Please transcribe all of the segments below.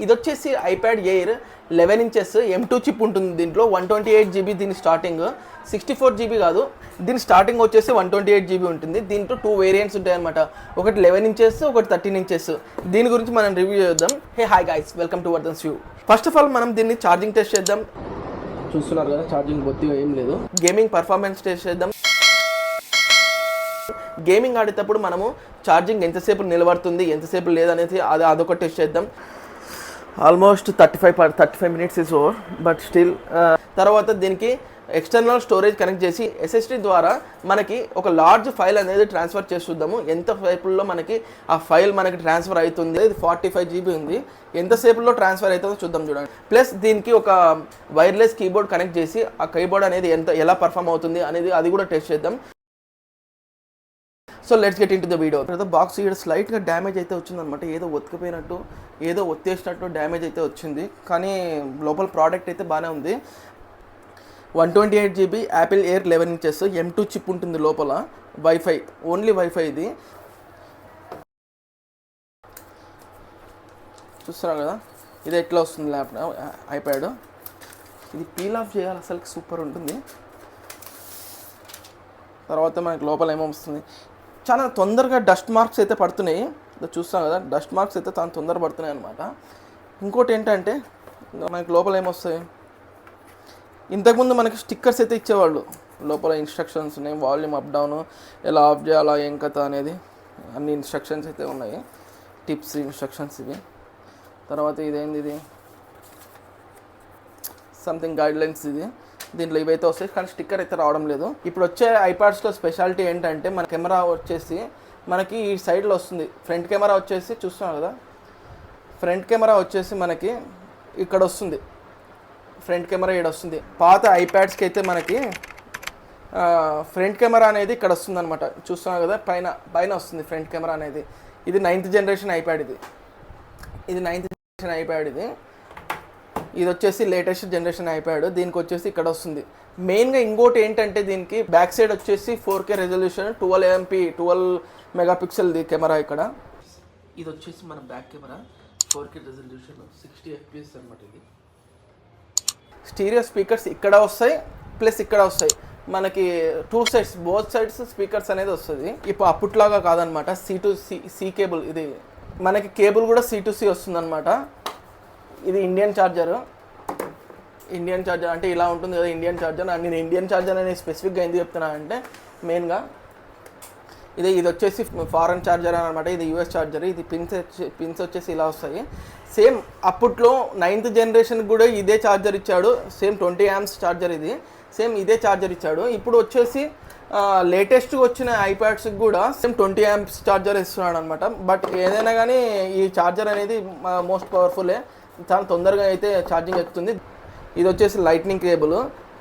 ఇది వచ్చేసి iPad air 11 inches M2 chip ఉంటుంది దీంట్లో. 128GB దీని స్టార్టింగ్, 64GB కాదు, దీని స్టార్టింగ్ వచ్చేసి 128GB ఉంటుంది. దీంట్లో 2 వేరియంట్స్ ఉంటాయి అనమాట, ఒకటి 11 ఇంచెస్, ఒకటి 13 ఇంచెస్. దీని గురించి మనం రివ్యూ చేద్దాం. Hey hi guys, welcome to Vardhan's view. First of all మనం దీన్ని ఛార్జింగ్ టెస్ట్ చేద్దాం. చూస్తున్నారు కదా, ఛార్జింగ్ బొత్తిగా ఏం లేదు. గేమింగ్ పర్ఫార్మెన్స్ టెస్ట్ చేద్దాం. గేమింగ్ ఆడేటప్పుడు మనము ఛార్జింగ్ ఎంతసేపు నిలబడుతుంది, ఎంతసేపు లేదనేది అదొక టెస్ట్ చేద్దాం. Almost 35 minutes is over, but still. తర్వాత దీనికి ఎక్స్టర్నల్ స్టోరేజ్ కనెక్ట్ చేసి SSD ద్వారా మనకి ఒక లార్జ్ ఫైల్ అనేది ట్రాన్స్ఫర్ చేసి చూద్దాము. ఎంతసేపులో మనకి ఆ ఫైల్ మనకి ట్రాన్స్ఫర్ అవుతుంది. ఇది 45GB ఉంది, ఎంతసేపులో ట్రాన్స్ఫర్ అవుతుందో చూద్దాం చూడండి. ప్లస్ దీనికి ఒక వైర్లెస్ కీబోర్డ్ కనెక్ట్ చేసి ఆ కీబోర్డ్ అనేది ఎలా పర్ఫామ్ అవుతుంది అనేది అది కూడా టెస్ట్ చేద్దాం. So let's get in to the video. తర్వాత బాక్స్ ఇక్కడ స్లైట్గా డ్యామేజ్ అయితే వచ్చిందనమాట, ఏదో ఒత్తుకుపోయినట్టు, ఏదో ఒత్తేసినట్టు డ్యామేజ్ అయితే వచ్చింది. కానీ లోపల ప్రోడక్ట్ అయితే బాగానే ఉంది. 128GB Apple air 11 inches M2 chip ఉంటుంది లోపల. వైఫై, ఓన్లీ వైఫై ఇది. చూస్తున్నారు కదా, ఇది ఎట్లా వస్తుంది ఐప్యాడ్. ఇది పీల్ ఆఫ్ చేయాలి, అసలు సూపర్ ఉంటుంది. తర్వాత మనకి లోపల ఏమో వస్తుంది, చాలా తొందరగా డస్ట్ మార్క్స్ అయితే పడుతున్నాయి. చూస్తాం కదా, డస్ట్ మార్క్స్ అయితే చాలా తొందరగా పడుతున్నాయి అనమాట. ఇంకోటి ఏంటంటే మనకి లోపల ఏమొస్తాయి, ఇంతకుముందు మనకి స్టిక్కర్స్ అయితే ఇచ్చేవాళ్ళు. లోపల ఇన్స్ట్రక్షన్స్ ఉన్నాయి, వాల్యూమ్ అప్ డౌన్ ఎలా ఆఫ్ చేయాలా, ఏం కథ అనేది అన్ని ఇన్స్ట్రక్షన్స్ అయితే ఉన్నాయి, టిప్స్ ఇన్స్ట్రక్షన్స్ ఇవి. తర్వాత ఇదేంది, ఇది సంథింగ్ గైడ్లైన్స్ ఇది. దీంట్లో ఇవైతే వస్తాయి, కానీ స్టిక్కర్ అయితే రావడం లేదు. ఇప్పుడు వచ్చే ఐప్యాడ్స్లో స్పెషాలిటీ ఏంటంటే మన కెమెరా వచ్చేసి మనకి ఈ సైడ్లో వస్తుంది. ఫ్రంట్ కెమెరా వచ్చేసి చూస్తున్నాం కదా, ఫ్రంట్ కెమెరా వచ్చేసి మనకి ఇక్కడ వస్తుంది, ఫ్రంట్ కెమెరా ఇక్కడ వస్తుంది. పాత ఐప్యాడ్స్కి అయితే మనకి ఫ్రంట్ కెమెరా అనేది ఇక్కడ వస్తుంది అనమాట. చూస్తున్నాం కదా, పైన వస్తుంది ఫ్రంట్ కెమెరా అనేది. ఇది 9th జనరేషన్ ఐప్యాడ్. ఇది 9th జనరేషన్ ఐప్యాడ్. ఇది వచ్చేసి లేటెస్ట్ జనరేషన్ ఐప్యాడ్. దీనికి వచ్చేసి ఇక్కడ వస్తుంది. మెయిన్గా ఇంకోటి ఏంటంటే దీనికి బ్యాక్ సైడ్ వచ్చేసి 4K రెజల్యూషన్, 12 మెగాపిక్సెల్ది కెమెరా ఇక్కడ. ఇది వచ్చేసి మన back camera, 4K resolution, 60 FPS అనమాట. ఇది స్టీరియో స్పీకర్స్ ఇక్కడ వస్తాయి, ప్లస్ ఇక్కడ వస్తాయి. మనకి 2 సైడ్స్, బోత్ సైడ్స్ స్పీకర్స్ అనేది వస్తుంది. ఇప్పుడు అప్పట్లాగా కాదనమాట, C కేబుల్. ఇది మనకి కేబుల్ కూడా C2C వస్తుంది అనమాట. ఇది ఇండియన్ ఛార్జర్ అంటే ఇలా ఉంటుంది కదా ఇండియన్ ఛార్జర్. నేను ఇండియన్ ఛార్జర్ అనేది స్పెసిఫిక్గా ఎందుకు చెప్తున్నా అంటే మెయిన్గా ఇది వచ్చేసి ఫారెన్ ఛార్జర్ అనమాట. ఇది US ఛార్జర్. ఇది పిన్స్ వచ్చేసి ఇలా వస్తాయి. సేమ్ అప్పట్లో 9th జనరేషన్ కూడా ఇదే ఛార్జర్ ఇచ్చాడు. Same 20 amps charger. ఇది సేమ్ ఇదే ఛార్జర్ ఇచ్చాడు. ఇప్పుడు వచ్చేసి లేటెస్ట్గా వచ్చిన ఐప్యాడ్స్కి కూడా సేమ్ 20 amps ఛార్జర్ ఇస్తున్నాడు అనమాట. బట్ ఏదైనా కానీ ఈ ఛార్జర్ అనేది మోస్ట్ పవర్ఫుల్లే, చాలా తొందరగా అయితే ఛార్జింగ్ ఎక్కుతుంది. ఇది వచ్చేసి లైట్నింగ్ కేబుల్.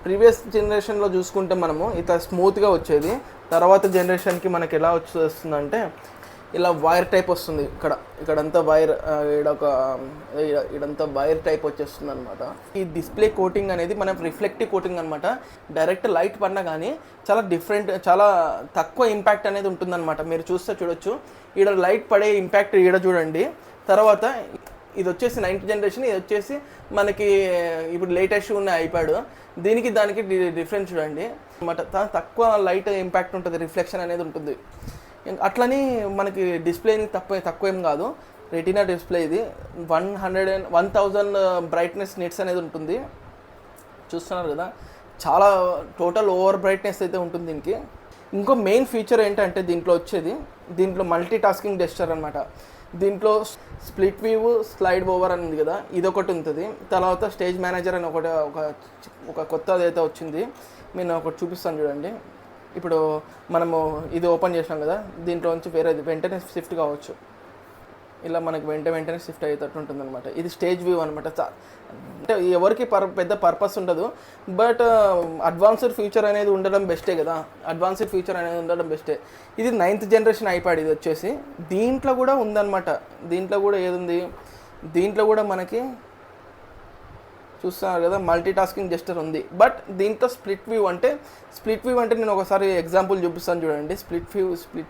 ప్రీవియస్ జనరేషన్లో చూసుకుంటే మనము ఇట్లా స్మూత్గా వచ్చేది. తర్వాత జనరేషన్కి మనకి ఎలా వస్తుందంటే ఇలా వైర్ టైప్ వస్తుంది. ఇక్కడంతా వైర్, ఇడంతా వైర్ టైప్ వచ్చేస్తుంది అనమాట. ఈ డిస్ప్లే కోటింగ్ అనేది మనం రిఫ్లెక్టివ్ కోటింగ్ అనమాట. డైరెక్ట్ లైట్ పడినా కానీ చాలా డిఫరెంట్, చాలా తక్కువ ఇంపాక్ట్ అనేది ఉంటుందన్నమాట. మీరు చూడొచ్చు, ఈడ లైట్ పడే ఇంపాక్ట్ ఈడ చూడండి. తర్వాత ఇది వచ్చేసి 9th జనరేషన్. ఇది వచ్చేసి మనకి ఇప్పుడు లేటెస్ట్ ఉన్న ఐప్యాడ్. దానికి డిఫరెన్స్ చూడండి అనమాట. తక్కువ లైట్ ఇంపాక్ట్ ఉంటుంది, రిఫ్లెక్షన్ అనేది ఉంటుంది. అట్లని మనకి డిస్ప్లేని తక్కువ ఏం కాదు. Retina display. ఇది 1000 బ్రైట్నెస్ నిట్స్ అనేది ఉంటుంది. చూస్తున్నారు కదా, చాలా టోటల్ ఓవర్ బ్రైట్నెస్ అయితే ఉంటుంది దీనికి. ఇంకో మెయిన్ ఫీచర్ ఏంటంటే దీంట్లో మల్టీ టాస్కింగ్ జెస్చర్ అనమాట. దీంట్లో స్ప్లిట్ వ్యూ, స్లైడ్ ఓవర్ అని ఉంది కదా, ఇదొకటి ఉంటుంది. తర్వాత స్టేజ్ మేనేజర్ అని ఒక కొత్తది అయితే వచ్చింది. నేను ఒకటి చూపిస్తాను చూడండి. ఇప్పుడు మనము ఇది ఓపెన్ చేసినాం కదా, దీంట్లో నుంచి వేరేది వెంటనే షిఫ్ట్ కావచ్చు. ఇలా మనకి వెంటనే షిఫ్ట్ అయ్యేటట్టు ఉంటుంది అనమాట. ఇది స్టేజ్ వ్యూ అనమాట. అంటే ఎవరికి పెద్ద పర్పస్ ఉండదు, బట్ అడ్వాన్స్డ్ ఫీచర్ అనేది ఉండడం బెస్టే కదా. ఇది 9th జనరేషన్ ఐప్యాడ్. ఇది వచ్చేసి దీంట్లో కూడా ఉందన్నమాట. దీంట్లో కూడా ఏదుంది, దీంట్లో కూడా మనకి చూస్తున్నారు కదా, మల్టీ టాస్కింగ్ జెస్చర్ ఉంది. బట్ దీంట్లో స్ప్లిట్ వ్యూ అంటే నేను ఒకసారి ఎగ్జాంపుల్ చూపిస్తాను చూడండి. స్ప్లిట్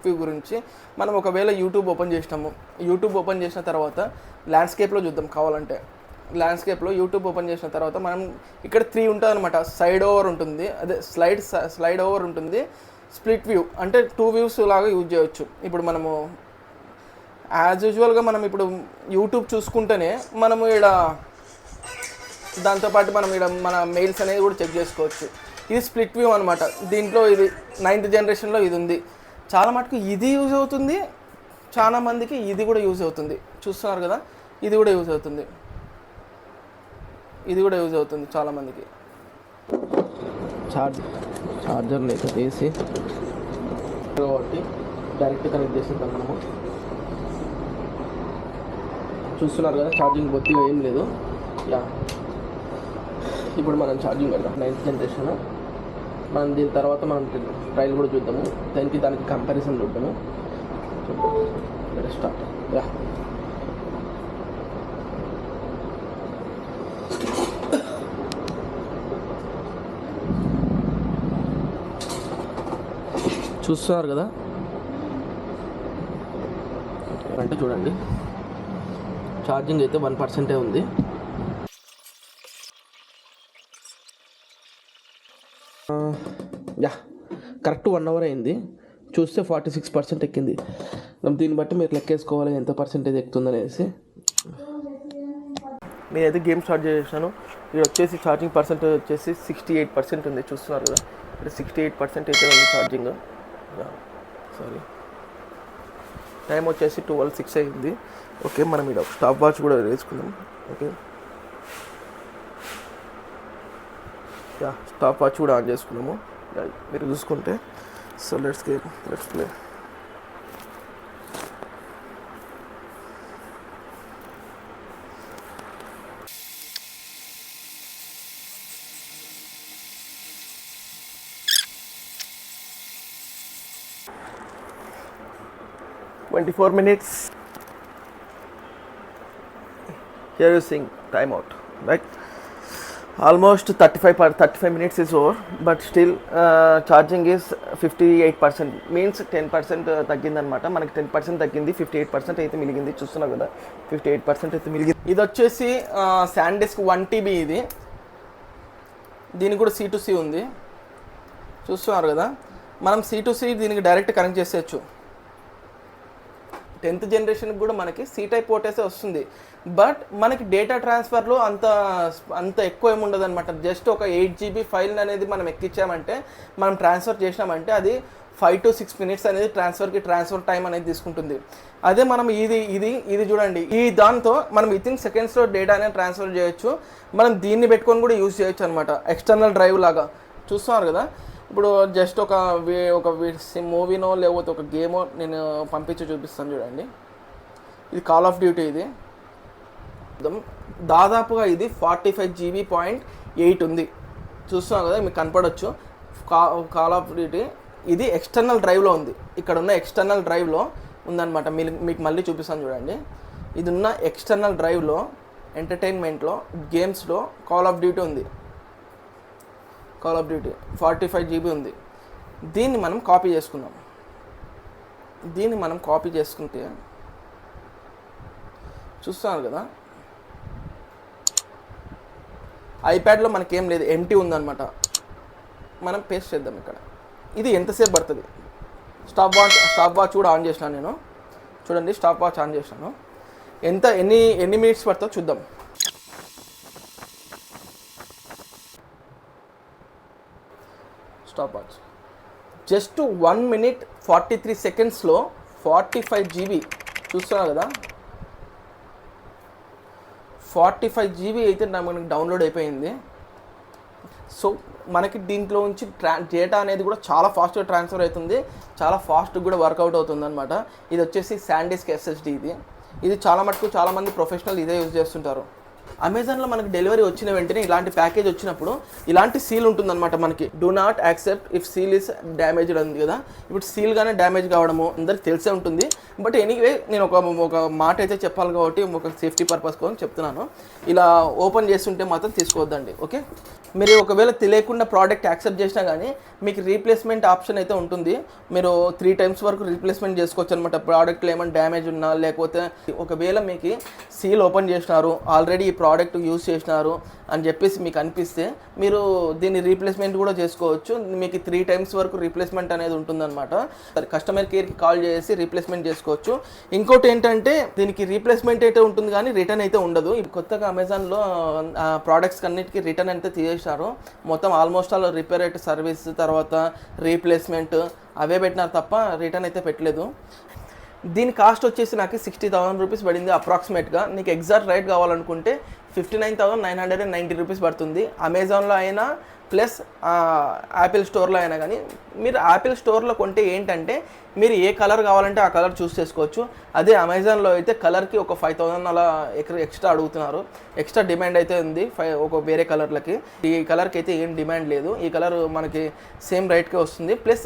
వ్యూ గురించి మనం ఒకవేళ యూట్యూబ్ ఓపెన్ చేసిన తర్వాత ల్యాండ్స్కేప్లో చూద్దాం కావాలంటే. ల్యాండ్స్కేప్లో యూట్యూబ్ ఓపెన్ చేసిన తర్వాత మనం ఇక్కడ 3 ఉంటుంది అనమాట. సైడ్ ఓవర్ ఉంటుంది, అదే స్లైడ్ ఓవర్ ఉంటుంది. స్ప్లిట్ వ్యూ అంటే 2 వ్యూస్ లాగా యూజ్ చేయొచ్చు. ఇప్పుడు మనము యాజ్ యూజువల్గా మనం ఇప్పుడు యూట్యూబ్ చూసుకుంటేనే మనము ఇక్కడ దాంతోపాటు మనం ఇక్కడ మన మెయిల్స్ అనేది కూడా చెక్ చేసుకోవచ్చు. ఇది స్ప్లిట్ వ్యూ అనమాట. దీంట్లో ఇది 9th జనరేషన్లో ఇది ఉంది. చాలా మటుకు ఇది యూజ్ అవుతుంది, చాలా మందికి ఇది కూడా యూజ్ అవుతుంది. చూస్తున్నారు కదా, ఇది కూడా యూజ్ అవుతుంది చాలామందికి. చార్జర్ లేక తీసి కాబట్టి డైరెక్ట్ కనెక్ట్ చేసేద్దాం మనము. చూస్తున్నారు కదా, ఛార్జింగ్ బొత్తిగా ఏం లేదు. యా, ఇప్పుడు మనం ఛార్జింగ్ వెళ్దాం. 9th generation. మనం దీని తర్వాత మనం ట్రైల్ కూడా చూద్దాము, దానికి కంపారిజన్ చూద్దాము. స్టార్ట్. యా, చూస్తున్నారు కదా, అంటే చూడండి ఛార్జింగ్ అయితే 1% ఉంది. యా, కరెక్ట్ 1 అవర్ అయింది. చూస్తే 46% ఎక్కింది. దీన్ని బట్టి మీరు లెక్కేసుకోవాలి ఎంత పర్సెంటేజ్ ఎక్కుతుందనేసి. నేనైతే గేమ్ స్టార్ట్ చేసాను. ఇది వచ్చేసి ఛార్జింగ్ పర్సెంటేజ్ వచ్చేసి 68% ఉంది. చూస్తున్నారు కదా, ఇక్కడ 68% అయితే ఉంది ఛార్జింగ్. సారీ, టైం వచ్చేసి 12:06 అయింది. ఓకే, మనం ఇక్కడ స్టాప్ వాచ్ కూడా వేసుకుందాం. ఓకే, యా, స్టాప్ వాచ్ కూడా ఆన్ చేసుకున్నాము. మీరు చూసుకుంటే. So let's play. "24 minutes. Here you seeing timeout, right? Almost 35 minutes is over, but still charging is 58%. Means 10% తగ్గిందనమాట. మనకి 10% తగ్గింది, 58% అయితే మిగిలింది. చూస్తున్నావు కదా, 58% అయితే మిగిలింది. ఇది వచ్చేసి SanDisk 1 TB. దీనికి కూడా C2C ఉంది. చూస్తున్నారు కదా, మనం C2C దీనికి డైరెక్ట్ కనెక్ట్ చేసేయచ్చు. 10th జనరేషన్కి కూడా మనకి C టైప్ పోర్టేసే వస్తుంది. బట్ మనకి డేటా ట్రాన్స్ఫర్లో అంత ఎక్కువ ఏమి ఉండదు అనమాట. జస్ట్ ఒక 8 GB ఫైల్ అనేది మనం ఎక్కించామంటే, మనం ట్రాన్స్ఫర్ చేసినామంటే అది 5 to 6 minutes అనేది ట్రాన్స్ఫర్ టైం అనేది తీసుకుంటుంది. అదే మనం ఇది చూడండి, ఈ దాంతో మనం వితిన్ సెకండ్స్లో డేటా అనేది ట్రాన్స్ఫర్ చేయొచ్చు. మనం దీన్ని పెట్టుకొని కూడా యూజ్ చేయొచ్చు అనమాట, ఎక్స్టర్నల్ డ్రైవ్ లాగా. చూస్తున్నారు కదా, ఇప్పుడు జస్ట్ ఒక మూవీనో లేకపోతే ఒక గేమో నేను పంపించి చూపిస్తాను చూడండి. ఇది కాల్ ఆఫ్ డ్యూటీ. ఇది దాదాపుగా ఇది 45 GB.8 ఉంది. చూస్తున్నాం కదా, మీకు కనపడవచ్చు కాల్ ఆఫ్ డ్యూటీ. ఇది ఎక్స్టర్నల్ డ్రైవ్లో ఉంది. ఇక్కడ ఉన్న ఎక్స్టర్నల్ డ్రైవ్లో ఉందన్నమాట. మీకు మళ్ళీ చూపిస్తాను చూడండి. ఇది ఉన్న ఎక్స్టర్నల్ డ్రైవ్లో ఎంటర్టైన్మెంట్లో గేమ్స్లో కాల్ ఆఫ్ డ్యూటీ ఉంది. కాల్ ఆఫ్ డ్యూటీ 45 GB ఉంది. దీన్ని మనం కాపీ చేసుకుందాం. చేసుకుంటే చూస్తున్నారు కదా, ఐప్యాడ్లో మనకేం లేదు, ఎంటీ ఉందన్నమాట. మనం పేస్ట్ చేద్దాం ఇక్కడ. ఇది ఎంతసేపు పడుతుంది? స్టాప్ వాచ్ కూడా ఆన్ చేసినాను నేను. చూడండి, స్టాప్ వాచ్ ఆన్ చేసినాను. ఎన్ని మినిట్స్ పడుతుందో చూద్దాం. Stop watch just 1 minute 43 secondsలో 45 GB. చూస్తున్నారు కదా, 45 GB అయితే మనకి డౌన్లోడ్ అయిపోయింది. సో మనకి దీంట్లో నుంచి డేటా అనేది కూడా చాలా ఫాస్ట్గా ట్రాన్స్ఫర్ అవుతుంది, చాలా ఫాస్ట్గా కూడా వర్కౌట్ అవుతుంది అనమాట. ఇది వచ్చేసి SanDisk SSD. ఇది చాలా మటుకు చాలామంది ప్రొఫెషనల్ ఇదే యూజ్ చేస్తుంటారు. అమెజాన్లో మనకి డెలివరీ వచ్చిన వెంటనే ఇలాంటి ప్యాకేజ్ వచ్చినప్పుడు ఇలాంటి సీల్ ఉంటుందన్నమాట మనకి, do not accept if seal is damaged ఉంది కదా. ఇప్పుడు సీల్ గానే డ్యామేజ్ కావడము అందరికి తెలిసే ఉంటుంది. బట్ ఎనీవే నేను ఒక మాట అయితే చెప్పాలి కాబట్టి ఒక సేఫ్టీ పర్పస్ కోసం చెప్తున్నాను. ఇలా ఓపెన్ చేస్తుంటే మాత్రం తీసుకోవద్దండి. ఓకే, మీరు ఒకవేళ తెలియకుండా ప్రోడక్ట్ యాక్సెప్ట్ చేసినా కానీ మీకు రీప్లేస్మెంట్ ఆప్షన్ అయితే ఉంటుంది. మీరు 3 times వరకు రీప్లేస్మెంట్ చేసుకోవచ్చు అనమాట. ప్రోడక్ట్లో ఏమైనా డ్యామేజ్ ఉన్నా, లేకపోతే ఒకవేళ మీకు సీల్ ఓపెన్ చేసినారు, ఆల్రెడీ ఈ ప్రోడక్ట్ యూజ్ చేసినారు అని చెప్పేసి మీకు అనిపిస్తే మీరు దీన్ని రీప్లేస్మెంట్ కూడా చేసుకోవచ్చు. మీకు 3 times వరకు రీప్లేస్మెంట్ అనేది ఉంటుందన్నమాట. కస్టమర్ కేర్కి కాల్ చేసి రీప్లేస్మెంట్ చేసుకోవచ్చు. ఇంకోటి ఏంటంటే దీనికి రీప్లేస్మెంట్ అయితే ఉంటుంది కానీ రిటర్న్ అయితే ఉండదు. కొత్తగా అమెజాన్లో ప్రోడక్ట్స్ అన్నిటికీ రిటర్న్ అయితే తీసేశారు. మొత్తం ఆల్మోస్ట్ ఆల్ రిపేర్ అయితే సర్వీస్, తర్వాత రీప్లేస్మెంట్ అవే పెట్టినారు తప్ప రిటర్న్ అయితే పెట్టలేదు. దీని కాస్ట్ వచ్చేసి నాకు 60,000 రూపీస్ పడింది అప్రాక్సిమేట్గా. నీకు ఎగ్జాక్ట్ రైట్ కావాలనుకుంటే 59,990 రూపీస్ పడుతుంది. అమెజాన్లో అయినా ప్లస్ యాపిల్ స్టోర్లో అయినా కానీ. మీరు యాపిల్ స్టోర్లో కొంటే ఏంటంటే మీరు ఏ కలర్ కావాలంటే ఆ కలర్ చూస్ చేసుకోవచ్చు. అదే అమెజాన్లో అయితే కలర్కి ఒక 5,000 అలా ఎక్స్ట్రా అడుగుతున్నారు. ఎక్స్ట్రా డిమాండ్ అయితే ఉంది ఒక వేరే కలర్లకి. ఈ కలర్కి అయితే ఏం డిమాండ్ లేదు. ఈ కలర్ మనకి సేమ్ రేట్కే వస్తుంది. ప్లస్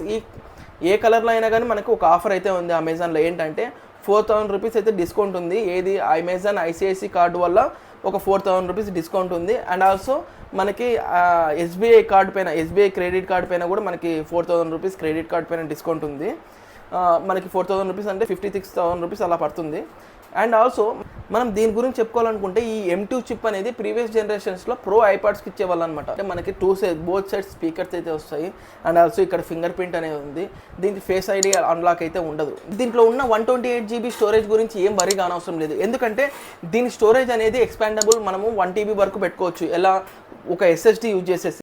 ఏ కలర్లో అయినా కానీ మనకు ఒక ఆఫర్ అయితే ఉంది అమెజాన్లో. ఏంటంటే 4,000 రూపీస్ అయితే డిస్కౌంట్ ఉంది. ఏది అమెజాన్ ఐసిఐసి కార్డు వల్ల ఒక 4,000 రూపీస్ డిస్కౌంట్ ఉంది. అండ్ ఆల్సో మనకి ఎస్బీఐ కార్డు పైన, ఎస్బీఐ క్రెడిట్ కార్డు పైన కూడా మనకి 4,000 రూపీస్ క్రెడిట్ కార్డు పైన డిస్కౌంట్ ఉంది. మనకి 4,000 రూపీస్ అంటే 56,000 రూపీస్ అలా పడుతుంది. అండ్ ఆల్సో మనం దీని గురించి చెప్పుకోవాలనుకుంటే ఈ M2 చిప్ అనేది ప్రీవియస్ జనరేషన్స్లో ప్రో ఐపాడ్స్కి ఇచ్చేవాళ్ళు అనమాట. అంటే మనకి బోత్ సైడ్ స్పీకర్స్ అయితే వస్తాయి. అండ్ ఆల్సో ఇక్కడ ఫింగర్ ప్రింట్ అనేది ఉంది. దీనికి ఫేస్ ఐడి అన్లాక్ అయితే ఉండదు. దీంట్లో ఉన్న 128 GB స్టోరేజ్ గురించి ఏం వరీ కానవసరం లేదు. ఎందుకంటే దీని స్టోరేజ్ అనేది ఎక్స్పాండబుల్. మనము 1 TB వరకు పెట్టుకోవచ్చు. ఎలా ఒక SSD యూజ్ చేసేసి